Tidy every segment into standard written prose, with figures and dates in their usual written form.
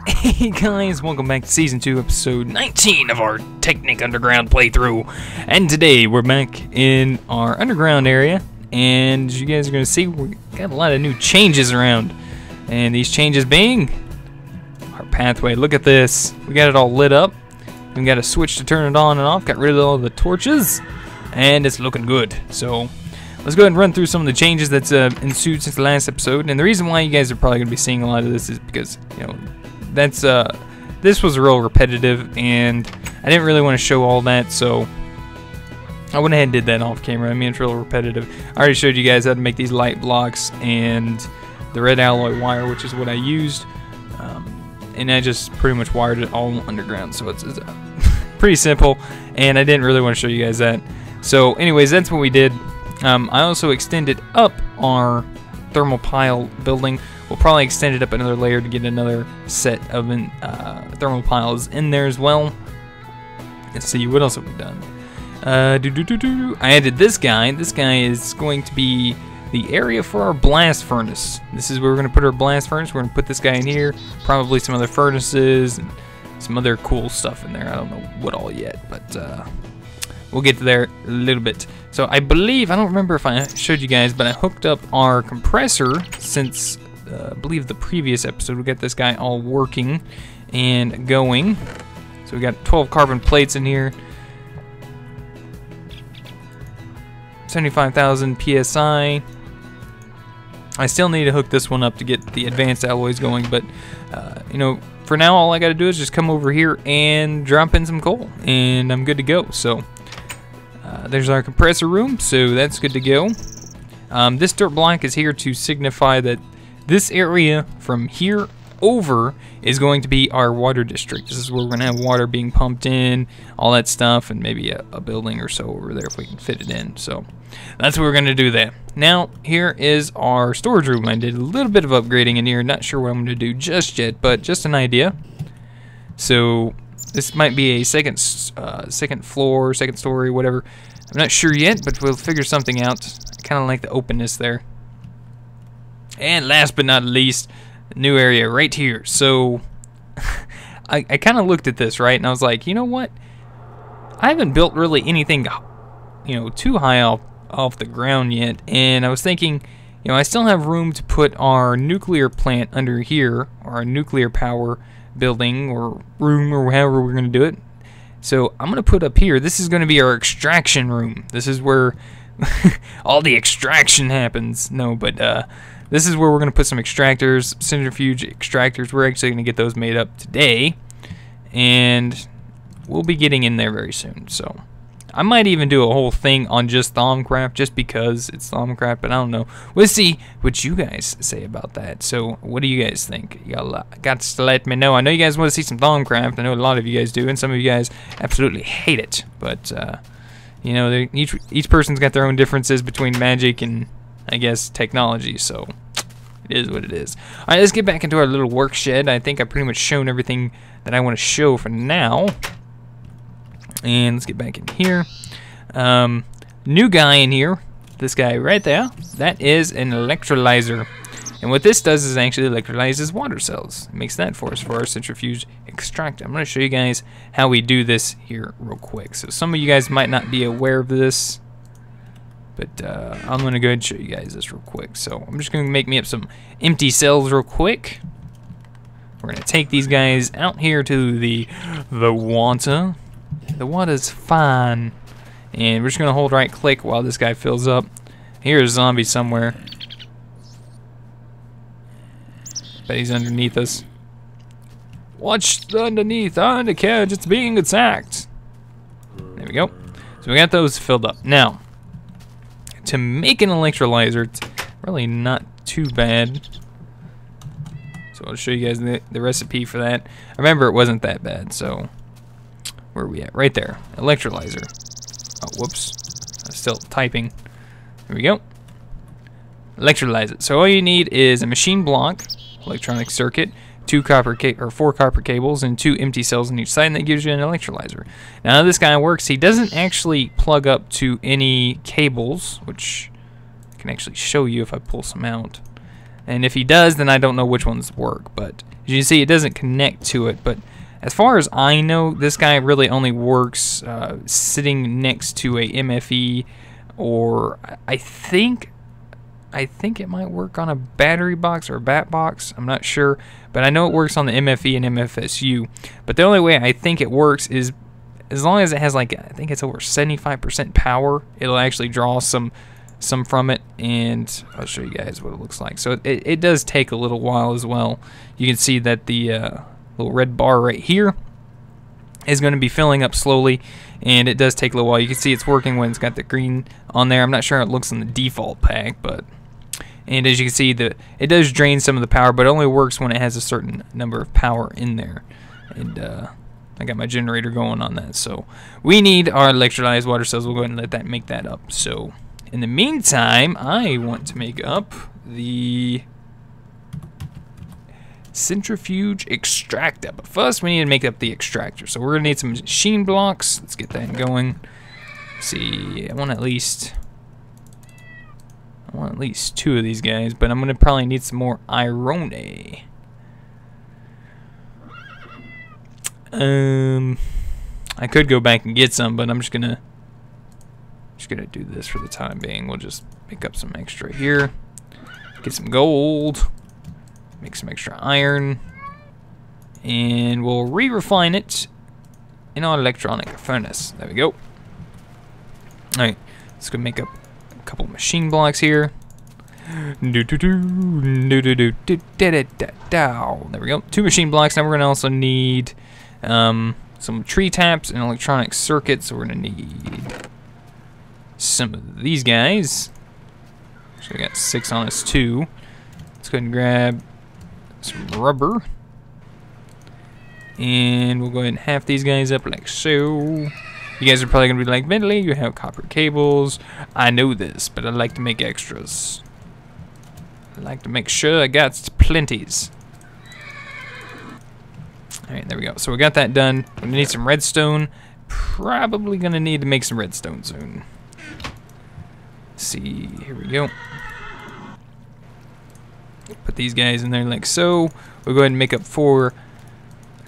Hey guys, welcome back to Season 2, Episode 19 of our Technic Underground playthrough. And today we're back in our underground area, and as you guys are going to see, we got a lot of new changes around. And these changes being our pathway. Look at this. We got it all lit up. We got a switch to turn it on and off. Got rid of all the torches, and it's looking good. So let's go ahead and run through some of the changes that's ensued since the last episode. And the reason why you guys are probably going to be seeing a lot of this is because, you know, that's this was real repetitive, and I didn't really want to show all that, so I went ahead and did that off camera. I mean, it's real repetitive. I already showed you guys how to make these light blocks and the red alloy wire, which is what I used, and I just pretty much wired it all underground, so it's pretty simple, and I didn't really want to show you guys that. So anyways, that's what we did. I also extended up our thermal pile building. We'll probably extend it up another layer to get another set of thermal piles in there as well. Let's see, what else have we done? I added this guy. This guy is going to be the area for our blast furnace. This is where we're going to put our blast furnace. We're going to put this guy in here. Probably some other furnaces and some other cool stuff in there. I don't know what all yet, but we'll get to there a little bit. So I believe, I don't remember if I showed you guys, but I hooked up our compressor since I believe the previous episode. We got this guy all working and going. So we got 12 carbon plates in here. 75,000 PSI. I still need to hook this one up to get the advanced alloys going, but you know, for now all I got to do is just come over here and drop in some coal, and I'm good to go. So there's our compressor room, so that's good to go. This dirt block is here to signify that this area from here over is going to be our water district. This is where we're going to have water being pumped in, all that stuff, and maybe a building or so over there if we can fit it in. So that's what we're going to do there. Now, here is our storage room. I did a little bit of upgrading in here. Not sure what I'm going to do just yet, but just an idea. So this might be a second floor, second story, whatever. I'm not sure yet, but we'll figure something out. I kind of like the openness there. And last but not least, new area right here. So I kind of looked at this, right, and I was like, you know what? I haven't built really anything, you know, too high off the ground yet, and I was thinking, you know, I still have room to put our nuclear plant under here, or our nuclear power building or room, or however we're going to do it. So I'm going to put up here, this is going to be our extraction room. This is where all the extraction happens. No, but this is where we're going to put some extractors, centrifuge extractors. We're actually going to get those made up today, and we'll be getting in there very soon. So I might even do a whole thing on just Thaumcraft, just because it's Thaumcraft, but I don't know. We'll see what you guys say about that. So what do you guys think? You got to let me know. I know you guys want to see some Thaumcraft. I know a lot of you guys do, and some of you guys absolutely hate it. But you know, each person's got their own differences between magic and, I guess, technology, so it is what it is. Alright, let's get back into our little work shed. I think I've pretty much shown everything that I want to show for now. And let's get back in here. New guy in here. This guy right there. That is an electrolyzer. And what this does is actually electrolyzes water cells. It makes that for us for our centrifuge extractor. I'm going to show you guys how we do this here real quick. So some of you guys might not be aware of this, but I'm going to go ahead and show you guys this real quick. So I'm just going to make me up some empty cells real quick. We're going to take these guys out here to the water. The water's fine. And we're just going to hold right click while this guy fills up. Here's a zombie somewhere. Bet he's underneath us. Watch underneath on the cage, it's being attacked. There we go. So we got those filled up. Now, to make an electrolyzer, it's really not too bad. So I'll show you guys the recipe for that. Remember, it wasn't that bad, so where are we at? Right there. Electrolyzer. Oh, whoops. I'm still typing. There we go. Electrolyze it. So all you need is a machine block, electronic circuit, 4 copper cables, and 2 empty cells on each side, and that gives you an electrolyzer. Now how this guy works, he doesn't actually plug up to any cables, which I can actually show you if I pull some out. And if he does, then I don't know which ones work. But as you can see, it doesn't connect to it. But as far as I know, this guy really only works sitting next to a MFE, or I think it might work on a battery box or a bat box. I'm not sure, but I know it works on the MFE and MFSU. But the only way I think it works is as long as it has, like, I think it's over 75% power, it'll actually draw some from it, and I'll show you guys what it looks like. So it does take a little while as well. You can see that the little red bar right here is going to be filling up slowly, and it does take a little while. You can see it's working when it's got the green on there. I'm not sure how it looks in the default pack, but and as you can see, it does drain some of the power, but it only works when it has a certain number of power in there. And I got my generator going on that, so we need our electrolyzed water cells. We'll go ahead and let that make that up. So in the meantime, I want to make up the Centrifuge Extractor. But first, we need to make up the Extractor. So we're going to need some machine blocks. Let's get that going. Let's see, I want at least 2 of these guys, but I'm going to probably need some more iron. I could go back and get some, but I'm just gonna do this for the time being. We'll just pick up some extra here, get some gold, make some extra iron, and we'll re-refine it in our electronic furnace. There we go. Alright, let's go make up a couple machine blocks here. There we go. 2 machine blocks. Now we're gonna also need some tree taps and electronic circuits. So we're gonna need some of these guys. So we got 6 on us too. Let's go ahead and grab some rubber, and we'll go ahead and half these guys up like so. You guys are probably gonna be like, Bentley, you have copper cables. I know this, but I like to make extras. I like to make sure I got plenties. Alright, there we go. So we got that done. We're gonna need some redstone. Probably gonna need to make some redstone soon. Let's see, here we go. Put these guys in there like so. We'll go ahead and make up 4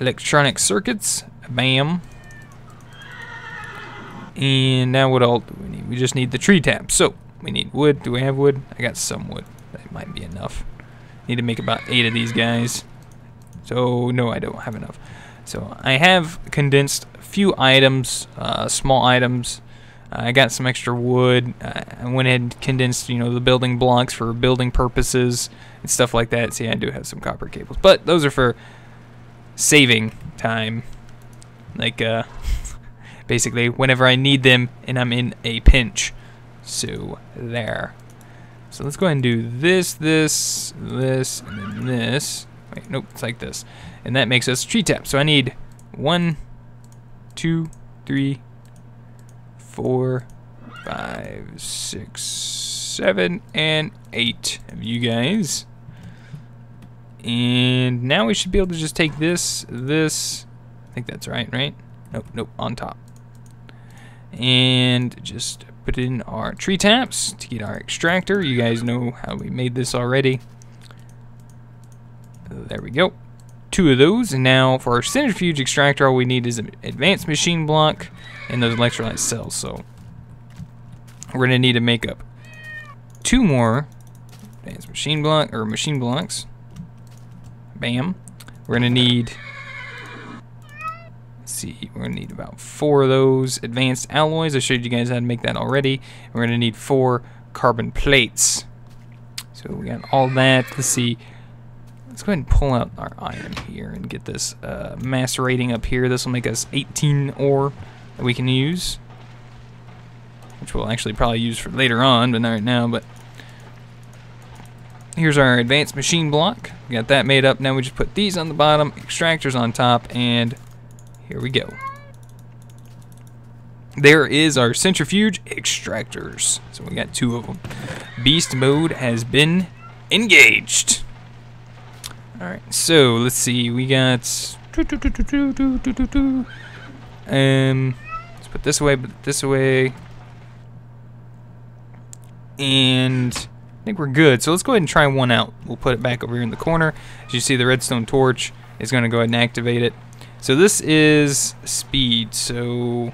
electronic circuits. Bam. And now what all do we need? We just need the tree taps. So we need wood. Do we have wood? I got some wood. That might be enough. Need to make about 8 of these guys. So no, I don't have enough. So I have condensed a few items, small items. I got some extra wood. I went ahead and condensed, you know, the building blocks for building purposes and stuff like that. See, I do have some copper cables, but those are for saving time. Like, basically, whenever I need them and I'm in a pinch. So there. So let's go ahead and do this, and then this. Wait, nope, it's like this. And that makes us tree tap. So I need 1, 2, 3, 4, 5, 6, 7, and 8 of you guys. And now we should be able to just take this. I think that's right? Nope, on top. And just put in our tree taps to get our extractor. You guys know how we made this already. There we go. 2 of those. And now for our centrifuge extractor, all we need is an advanced machine block and those electrolyte cells. So we're going to need to make up 2 more advanced machine blocks. Bam. We're going to need, let's see, we're going to need about 4 of those advanced alloys. I showed you guys how to make that already. We're going to need 4 carbon plates. So we got all that. Let's see. Let's go ahead and pull out our iron here and get this macerating up here. This will make us 18 ore that we can use, which we'll actually probably use for later on, but not right now. But here's our advanced machine block. We got that made up. Now we just put these on the bottom, extractors on top, and here we go. There is our centrifuge extractors. So we got 2 of them. Beast mode has been engaged. Alright, so let's see, we got let's put this away, and I think we're good. So let's go ahead and try one out. We'll put it back over here in the corner. As you see, the redstone torch is going to go ahead and activate it. So this is speed. So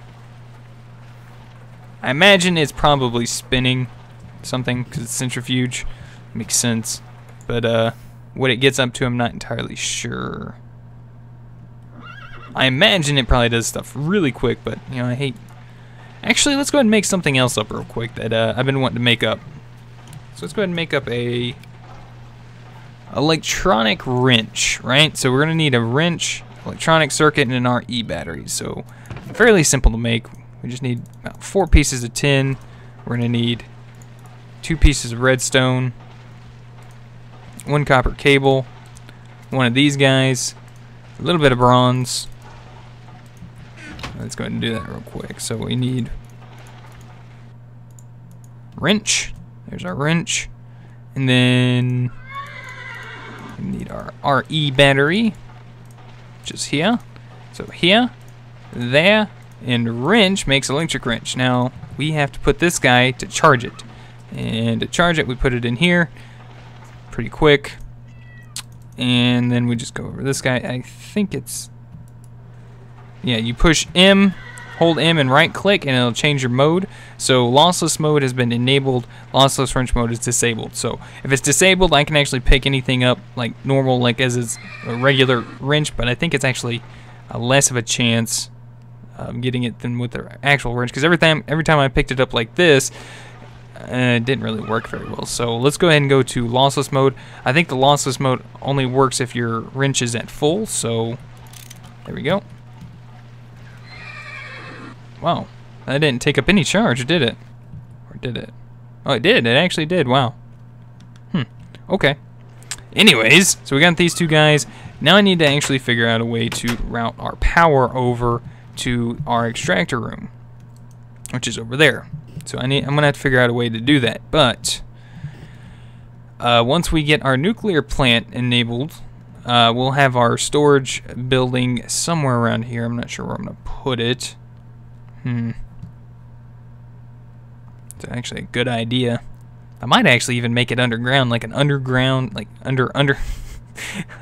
I imagine it's probably spinning something because it's centrifuge. Makes sense. But what it gets up to, I'm not entirely sure. I imagine it probably does stuff really quick, but you know, I hate. Actually, let's go ahead and make something else up real quick that I've been wanting to make up. So let's go ahead and make up a electronic wrench, right? So we're gonna need a wrench, electronic circuit, and an RE battery. So fairly simple to make. We just need about 4 pieces of tin. We're gonna need 2 pieces of redstone, 1 copper cable, 1 of these guys, a little bit of bronze. Let's go ahead and do that real quick. So we need wrench. There's our wrench. And then we need our RE battery, which is here. So here, there, and wrench makes electric wrench. Now we have to put this guy to charge it. And to charge it, we put it in here. Pretty quick. And then we just go over this guy. I think it's, yeah, you push M, hold M and right click, and it'll change your mode. So lossless mode has been enabled, lossless wrench mode is disabled. So if it's disabled, I can actually pick anything up like normal, like as is a regular wrench, but I think it's actually less of a chance of getting it than with the actual wrench, because every time I picked it up like this, it didn't really work very well. So let's go ahead and go to lossless mode. I think the lossless mode only works if your wrench is at full, so there we go. Wow, that didn't take up any charge, did it? Or did it? Oh, it did. It actually did. Wow. Okay. Anyways, so we got these 2 guys. Now I need to actually figure out a way to route our power over to our extractor room, which is over there. So I'm gonna have to figure out a way to do that. But once we get our nuclear plant enabled, we'll have our storage building somewhere around here. I'm not sure where I'm gonna put it. It's actually a good idea. I might actually even make it underground, like an underground, like under.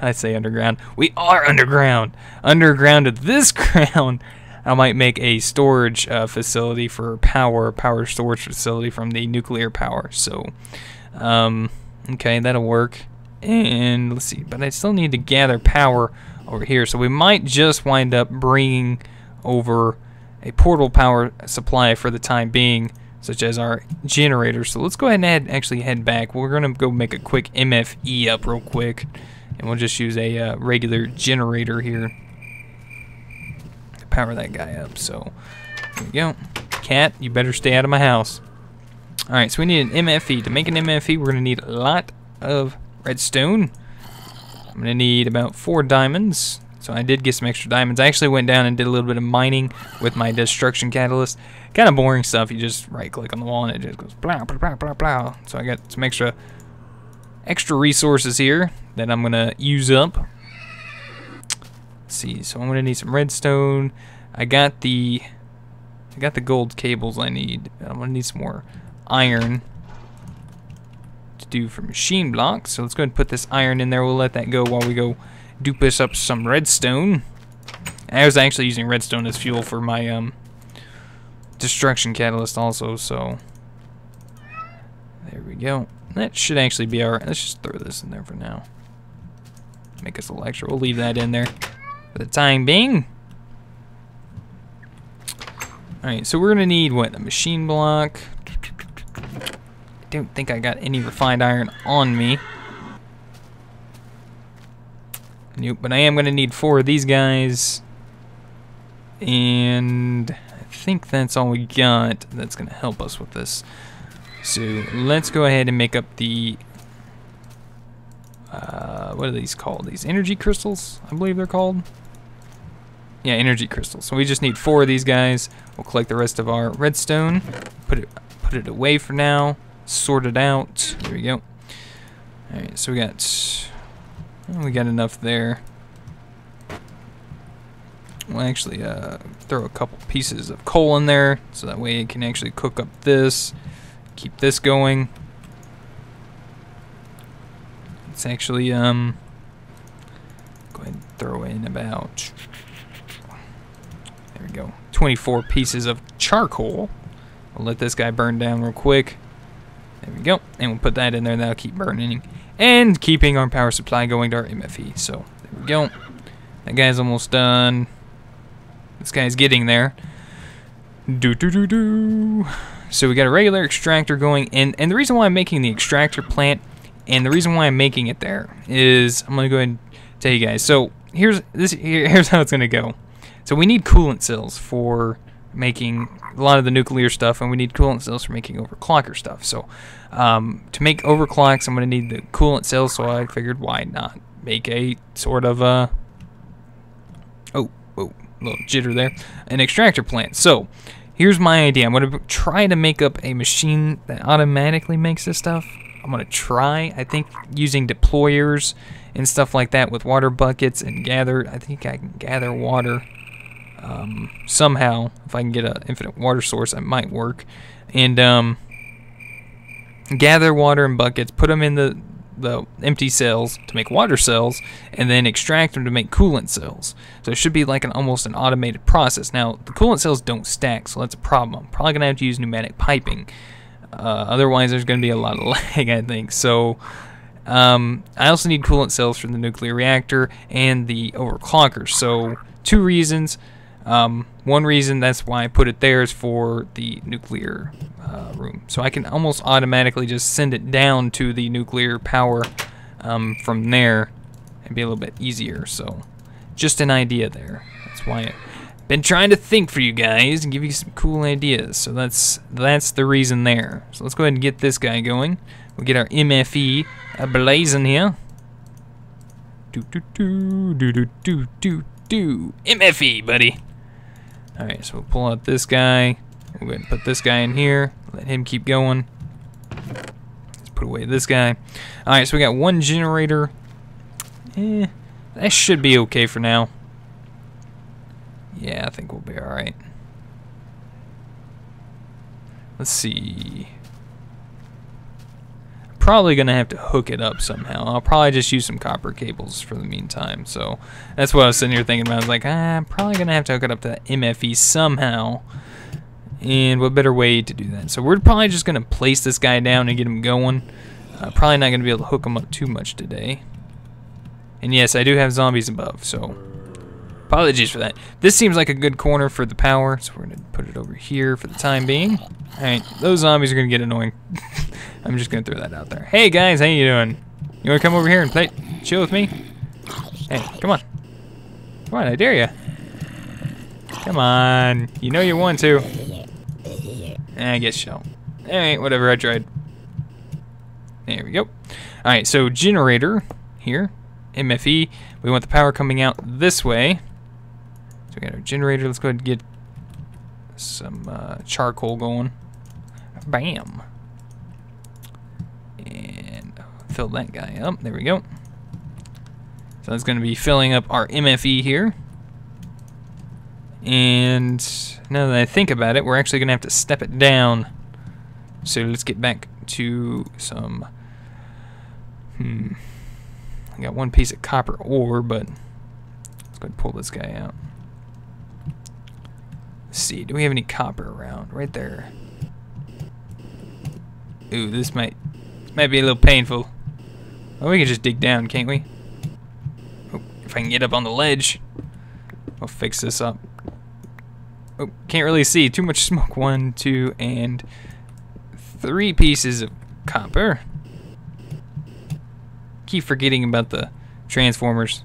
I say underground. We are underground. Underground to this ground. I might make a storage facility for power storage facility from the nuclear power. So, okay, that'll work. And let's see, but I still need to gather power over here. So we might just wind up bringing over a portable power supply for the time being, such as our generator. So let's go ahead and actually head back. We're gonna go make a quick MFE up real quick, and we'll just use a regular generator here to power that guy up. So there we go. Cat, you better stay out of my house. All right, so we need an MFE. To make an MFE, we're gonna need a lot of redstone. I'm gonna need about 4 diamonds. So I did get some extra diamonds. I actually went down and did a little bit of mining with my destruction catalyst. Kind of boring stuff. You just right click on the wall and it just goes blah blah blah blah blah. So I got some extra resources here that I'm gonna use up. Let's see. So I'm gonna need some redstone. I got the gold cables I need. I'm gonna need some more iron to do for machine blocks. So let's go ahead and put this iron in there. We'll let that go while we go dupe us up some redstone. I was actually using redstone as fuel for my destruction catalyst also, so there we go. That should actually be alright. Let's just throw this in there for now. Make us a lecture. We'll leave that in there for the time being. Alright, so we're gonna need what? A machine block. I don't think I got any refined iron on me. Nope, but I am going to need 4 of these guys, and I think that's all we got that's going to help us with this. So let's go ahead and make up the, what are these called? These energy crystals, I believe they're called. Yeah, energy crystals. So we just need 4 of these guys. We'll collect the rest of our redstone, put it away for now, sort it out. There we go. All right, so we got enough there. We'll actually throw a couple pieces of coal in there, so that way it can actually cook up this, keep this going. There we go. Alright, so we got enough there. We'll actually throw a couple pieces of coal in there, so that way it can actually cook up this, keep this going. Alright, so we got, we got enough there. We'll actually throw a couple pieces of coal in there, so that way it can actually cook up this, keep this going. Let's actually go ahead and throw in about, there we go, 24 pieces of charcoal. We'll let this guy burn down real quick. There we go, and we'll put that in there. That'll keep burning and keeping our power supply going to our MFE. So there we go. That guy's almost done. This guy's getting there. So we got a regular extractor going, and the reason why I'm making the extractor plant, and the reason why I'm making it there is, I'm gonna go ahead and tell you guys. So here's how it's gonna go. So we need coolant cells for making a lot of the nuclear stuff, and we need coolant cells for making overclocker stuff. So to make overclocks, I'm gonna need the coolant cells. So I figured, why not make a sort of a little jitter there, an extractor plant. So here's my idea. I'm going to try to make up a machine that automatically makes this stuff. I'm going to try, I think, using deployers and stuff like that with water buckets and gather. I think I can gather water somehow. If I can get an infinite water source, that might work. And gather water in buckets, put them in the empty cells to make water cells, and then extract them to make coolant cells. So it should be like almost an automated process. Now, the coolant cells don't stack, so that's a problem. I'm probably going to have to use pneumatic piping. Otherwise, there's going to be a lot of lag, I think. So I also need coolant cells for the nuclear reactor and the overclockers. So 2 reasons. One reason, that's why I put it there, is for the nuclear room. So I can almost automatically just send it down to the nuclear power from there and be a little bit easier. So just an idea there. That's why I've been trying to think for you guys and give you some cool ideas. So that's the reason there. So let's go ahead and get this guy going. We'll get our MFE blazing here. MFE, buddy. Alright, so we'll pull out this guy. We'll go ahead and put this guy in here. Let him keep going. Let's put away this guy. Alright, so we got 1 generator. That should be okay for now. Yeah, I think we'll be alright. Let's see. Probably gonna have to hook it up somehow. I'll probably just use some copper cables for the meantime. So that's what I was sitting here thinking about. I was like, I'm probably gonna have to hook it up to that MFE somehow. And what better way to do that? So we're probably just gonna place this guy down and get him going. Probably not gonna be able to hook him up too much today. And yes, I do have zombies above, so apologies for that. This seems like a good corner for the power, so we're gonna put it over here for the time being. Alright, those zombies are gonna get annoying. I'm just gonna throw that out there. Hey guys, how you doing? You wanna come over here and play, chill with me? Hey, come on. Come on, I dare you. Come on, you know you want to. I guess so. Alright, whatever, I tried. There we go. Alright, so generator here, MFE. We want the power coming out this way. So we got our generator. Let's go ahead and get some charcoal going. Bam. And fill that guy up. There we go. So that's going to be filling up our MFE here. And now that I think about it, we're actually going to have to step it down. So let's get back to some... I got 1 piece of copper ore, but let's go ahead and pull this guy out. Let's see, do we have any copper around? Right there. Ooh, this might be a little painful. Oh, we can just dig down, can't we? Oh, if I can get up on the ledge, I'll fix this up. Oh, can't really see. Too much smoke. 1, 2, and 3 pieces of copper. Keep forgetting about the transformers.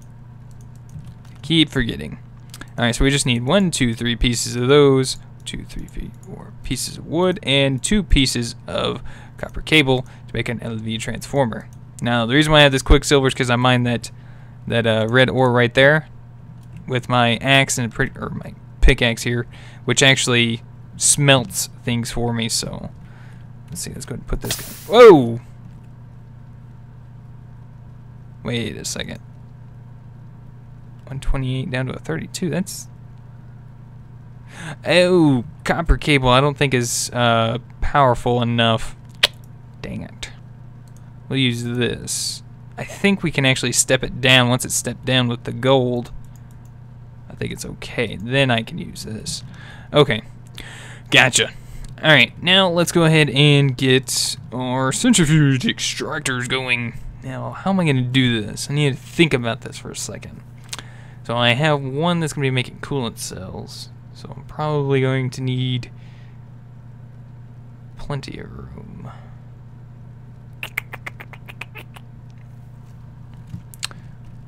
Keep forgetting. Alright, so we just need 1, 2, 3 pieces of those. 2, 3, 4 pieces of wood and 2 pieces of copper cable to make an LV transformer. Now, the reason why I have this quicksilver is because I mined that red ore right there with my axe and my pickaxe here, which actually smelts things for me. So let's see. Let's go ahead and put this guy. Whoa! Wait a second. 128 down to a 32. That's... Oh, copper cable I don't think is powerful enough. Dang it. We'll use this. I think we can actually step it down. Once it's stepped down with the gold, I think it's okay. Then I can use this. Okay, gotcha. Alright, now let's go ahead and get our centrifuge extractors going. Now, how am I going to do this? I need to think about this for a second. So I have one that's going to be making coolant cells. So I'm probably going to need plenty of room.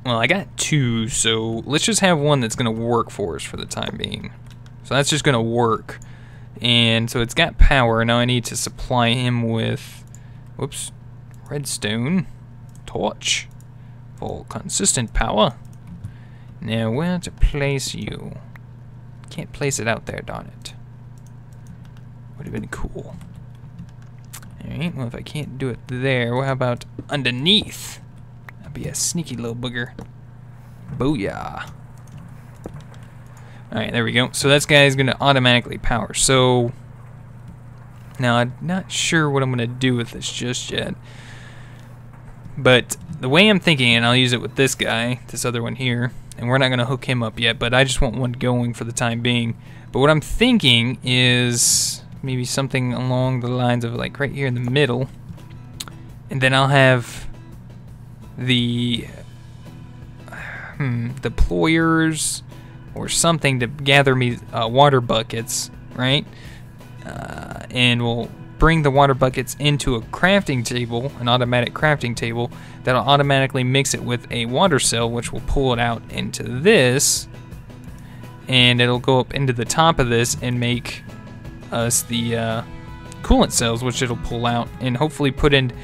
Well, I got two, so let's just have one that's going to work for us for the time being. So that's just going to work. And so it's got power. Now I need to supply him with, whoops, redstone, torch, for consistent power. Now where to place you? Can't place it out there, darn it. Would have been cool. Alright, well if I can't do it there, well, how about underneath? That'd be a sneaky little booger. Booyah. Alright, there we go. So that guy's going to automatically power. So, now I'm not sure what I'm going to do with this just yet. But the way I'm thinking, and I'll use it with this guy, this other one here, and we're not going to hook him up yet, but I just want one going for the time being. But what I'm thinking is maybe something along the lines of like right here in the middle. And then I'll have the deployers or something to gather me water buckets, right? And we'll bring the water buckets into a crafting table, an automatic crafting table, that'll automatically mix it with a water cell, which will pull it out into this, and it'll go up into the top of this and make us the coolant cells, which it'll pull out and hopefully put into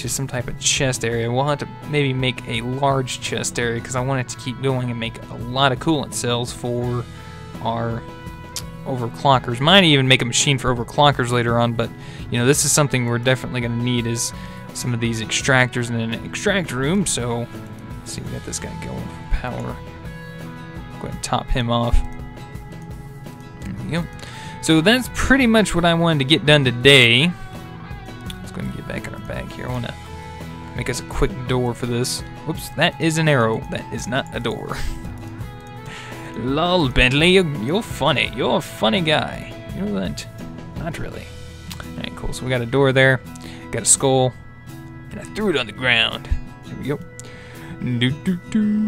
some type of chest area. We'll have to maybe make a large chest area because I want it to keep going and make a lot of coolant cells for our overclockers. Might even make a machine for overclockers later on, but you know, this is something we're definitely going to need, is some of these extractors in an extract room. So let's see, we got this guy going for power. Go ahead and top him off. There we go. So that's pretty much what I wanted to get done today. Let's go and get back in our bag here. I want to make us a quick door for this. Whoops, that is an arrow. That is not a door. Lol, Bentley, you're funny. You're a funny guy. You know that? Not really. Alright, cool. So we got a door there, got a skull, and I threw it on the ground. There we go.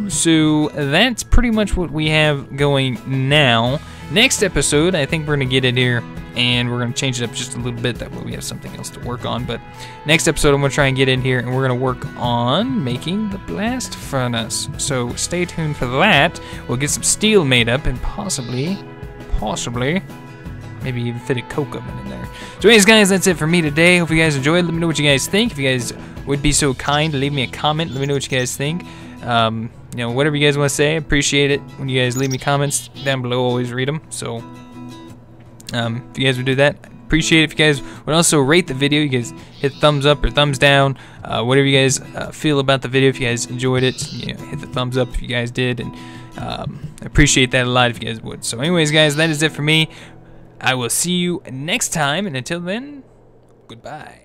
So that's pretty much what we have going now. Next episode, I think we're going to get in here and we're going to change it up just a little bit. That way we have something else to work on. But next episode, I'm going to try and get in here and we're going to work on making the blast furnace. So stay tuned for that. We'll get some steel made up and possibly, maybe even fit a coke oven in there. So anyways, guys, that's it for me today. Hope you guys enjoyed. Let me know what you guys think. If you guys would be so kind to leave me a comment, let me know what you guys think. You know, whatever you guys want to say, I appreciate it when you guys leave me comments down below. Always read them. So if you guys would do that, I appreciate it. If you guys would also rate the video, you guys hit thumbs up or thumbs down, whatever you guys feel about the video. If you guys enjoyed it, you know, hit the thumbs up if you guys did, and I appreciate that a lot if you guys would. So anyways, guys, that is it for me. I will see you next time, and until then, goodbye.